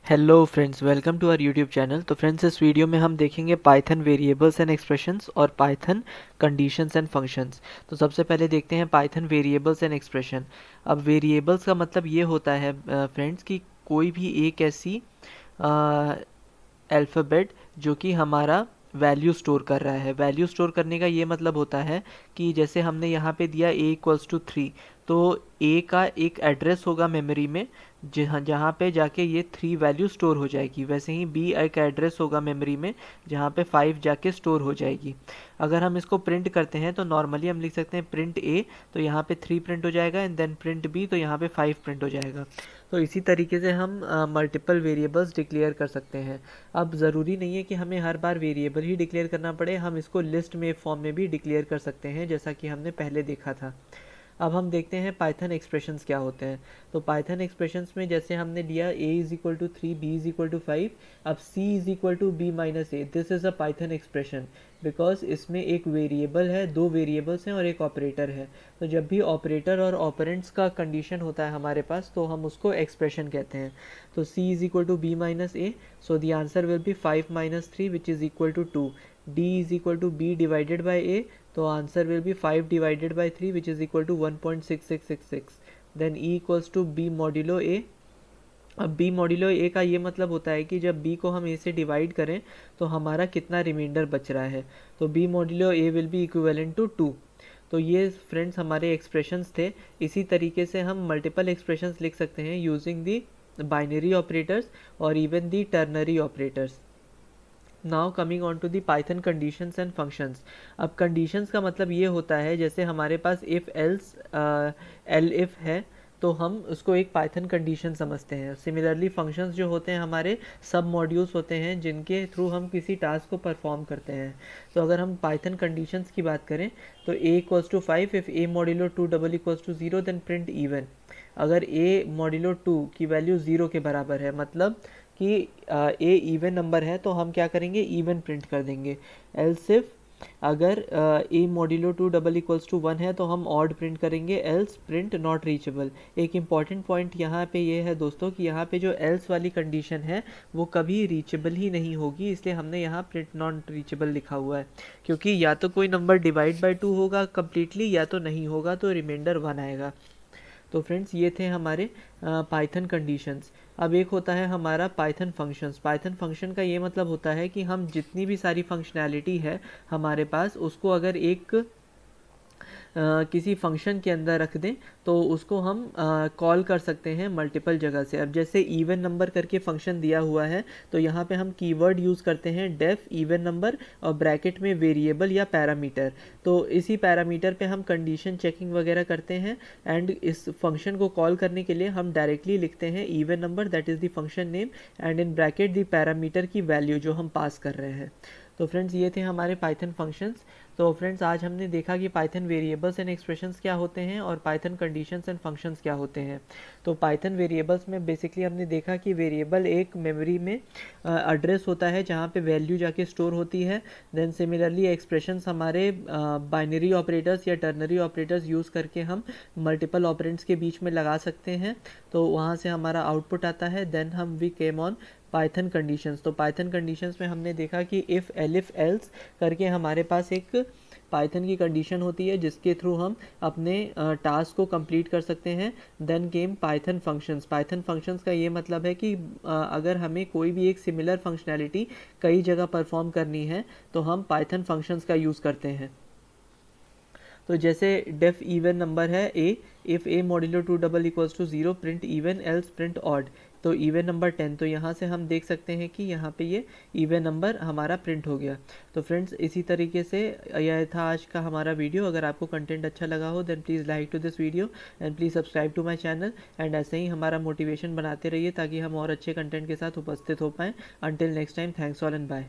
Hello friends, welcome to our YouTube channel. तो friends, इस video में हम देखेंगे पाइथन वेरिएबल्स एंड एक्सप्रेशंस और पाइथन कंडीशंस एंड फंक्शंस। तो सबसे पहले देखते हैं पाइथन वेरिएबल्स एंड एक्सप्रेशन। अब वेरिएबल्स का मतलब ये होता है फ्रेंड्स कि कोई भी एक ऐसी अल्फ़ाबेट जो कि हमारा वैल्यू स्टोर कर रहा है। वैल्यू स्टोर करने का ये मतलब होता है कि जैसे हमने यहाँ पे दिया a=3, तो a का एक एड्रेस होगा मेमोरी में जहाँ जहाँ पे जाके ये 3 वैल्यू स्टोर हो जाएगी। वैसे ही b एक एड्रेस होगा मेमोरी में जहाँ पे 5 जाके स्टोर हो जाएगी। अगर हम इसको प्रिंट करते हैं तो नॉर्मली हम लिख सकते हैं प्रिंट a, तो यहाँ पे 3 प्रिंट हो जाएगा, एंड देन प्रिंट b, तो यहाँ पे 5 प्रिंट हो जाएगा। तो इसी तरीके से हम मल्टीपल वेरिएबल्स डिक्लेयर कर सकते हैं। अब ज़रूरी नहीं है कि हमें हर बार वेरिएबल ही डिक्लेयर करना पड़े, हम इसको लिस्ट में फॉर्म में भी डिक्लेयर कर सकते हैं, जैसा कि हमने पहले देखा था। अब हम देखते हैं पाइथन एक्सप्रेशंस क्या होते हैं। तो पाइथन एक्सप्रेशंस में जैसे हमने लिया a=3, b=5, अब c=b-a, this is a Python expression because इसमें एक वेरिएबल है, दो वेरिएबल्स हैं और एक ऑपरेटर है। तो जब भी ऑपरेटर और ऑपरेंड्स का कंडीशन होता है हमारे पास, तो हम उसको एक्सप्रेशन कहते हैं। तो c=b-a, so the answer will be 5 minus 3 which is equal to 2. d is equal to b divided by a, तो answer will be 5 divided by 3 which is equal to 1.6666. Then e equals to b modulo a। अब b modulo a का ये मतलब होता है कि जब b को हम a से डिवाइड करें तो हमारा कितना रिमाइंडर बच रहा है। तो b modulo a will be equivalent to 2। तो ये फ्रेंड्स हमारे एक्सप्रेशंस थे। इसी तरीके से हम मल्टीपल एक्सप्रेशंस लिख सकते हैं यूजिंग दी बाइनरी ऑपरेटर्स और even the ternary operators. Now coming on to the Python conditions and functions. अब कंडीशंस का मतलब ये होता है जैसे हमारे पास इफ़ एल्स एल इफ़ है, तो हम उसको एक पाइथन कंडीशन समझते हैं। सिमिलरली फंक्शंस जो होते हैं हमारे सब मॉड्यूल्स होते हैं जिनके थ्रू हम किसी टास्क को परफॉर्म करते हैं। तो अगर हम पाइथन कंडीशंस की बात करें तो a=5 if a modulo 2 =0 then print even. अगर a मॉड्यूलो 2 की वैल्यू 0 के बराबर है, मतलब कि ए इवन नंबर है, तो हम क्या करेंगे, इवन प्रिंट कर देंगे। एल्स इफ अगर ए मॉड्यूलो 2 =1 है तो हम ऑड प्रिंट करेंगे, एल्स प्रिंट नॉट रीचेबल। एक इंपॉर्टेंट पॉइंट यहाँ पे ये है दोस्तों कि यहाँ पे जो एल्स वाली कंडीशन है वो कभी रीचेबल ही नहीं होगी, इसलिए हमने यहाँ प्रिंट नॉट रीचेबल लिखा हुआ है, क्योंकि या तो कोई नंबर डिवाइड बाई 2 होगा कम्प्लीटली, या तो नहीं होगा, तो रिमाइंडर 1 आएगा। तो फ्रेंड्स ये थे हमारे पाइथन कंडीशंस। अब एक होता है हमारा पाइथन फंक्शंस। पाइथन फंक्शन का ये मतलब होता है कि हम जितनी भी सारी फंक्शनैलिटी है हमारे पास, उसको अगर एक किसी फंक्शन के अंदर रख दें तो उसको हम कॉल कर सकते हैं मल्टीपल जगह से। अब जैसे इवन नंबर करके फंक्शन दिया हुआ है, तो यहाँ पे हम कीवर्ड यूज़ करते हैं डेफ इवन नंबर और ब्रैकेट में वेरिएबल या पैरामीटर। तो इसी पैरामीटर पे हम कंडीशन चेकिंग वगैरह करते हैं, एंड इस फंक्शन को कॉल करने के लिए हम डायरेक्टली लिखते हैं even number, that is the function name, and in bracket the parameter की वैल्यू जो हम पास कर रहे हैं। तो फ्रेंड्स ये थे हमारे पाइथन फंक्शंस। तो फ्रेंड्स आज हमने देखा कि पाइथन वेरिएबल्स एंड एक्सप्रेशंस क्या होते हैं और पाइथन कंडीशंस एंड फंक्शंस क्या होते हैं। तो पाइथन वेरिएबल्स में बेसिकली हमने देखा कि वेरिएबल एक मेमोरी में एड्रेस होता है जहाँ पे वैल्यू जाके स्टोर होती है। देन सिमिलरली एक्सप्रेशंस हमारे बाइनरी ऑपरेटर्स या टर्नरी ऑपरेटर्स यूज़ करके हम मल्टीपल ऑपरेंड्स के बीच में लगा सकते हैं, तो वहाँ से हमारा आउटपुट आता है। देन हम we came on Python conditions. तो पाइथन कंडीशंस में हमने देखा कि इफ़ एलिफ एल्स करके हमारे पास एक पाइथन की कंडीशन होती है जिसके थ्रू हम अपने टास्क को कंप्लीट कर सकते हैं। Then came Python functions. Python functions का ये मतलब है कि अगर हमें कोई भी एक सिमिलर फंक्शनैलिटी कई जगह परफॉर्म करनी है तो हम पाइथन फंक्शंस का यूज़ करते हैं। तो जैसे डेफ इवन नंबर है a, if a modulo 2 =0 print even else print odd. तो इवन नंबर 10, तो यहाँ से हम देख सकते हैं कि यहाँ पे ये इवन नंबर हमारा प्रिंट हो गया। तो फ्रेंड्स इसी तरीके से यह था आज का हमारा वीडियो। अगर आपको कंटेंट अच्छा लगा हो then please like to this video and please subscribe to my channel, and ऐसे ही हमारा मोटिवेशन बनाते रहिए ताकि हम और अच्छे कंटेंट के साथ उपस्थित हो पाएँ। Until next time, thanks all and bye.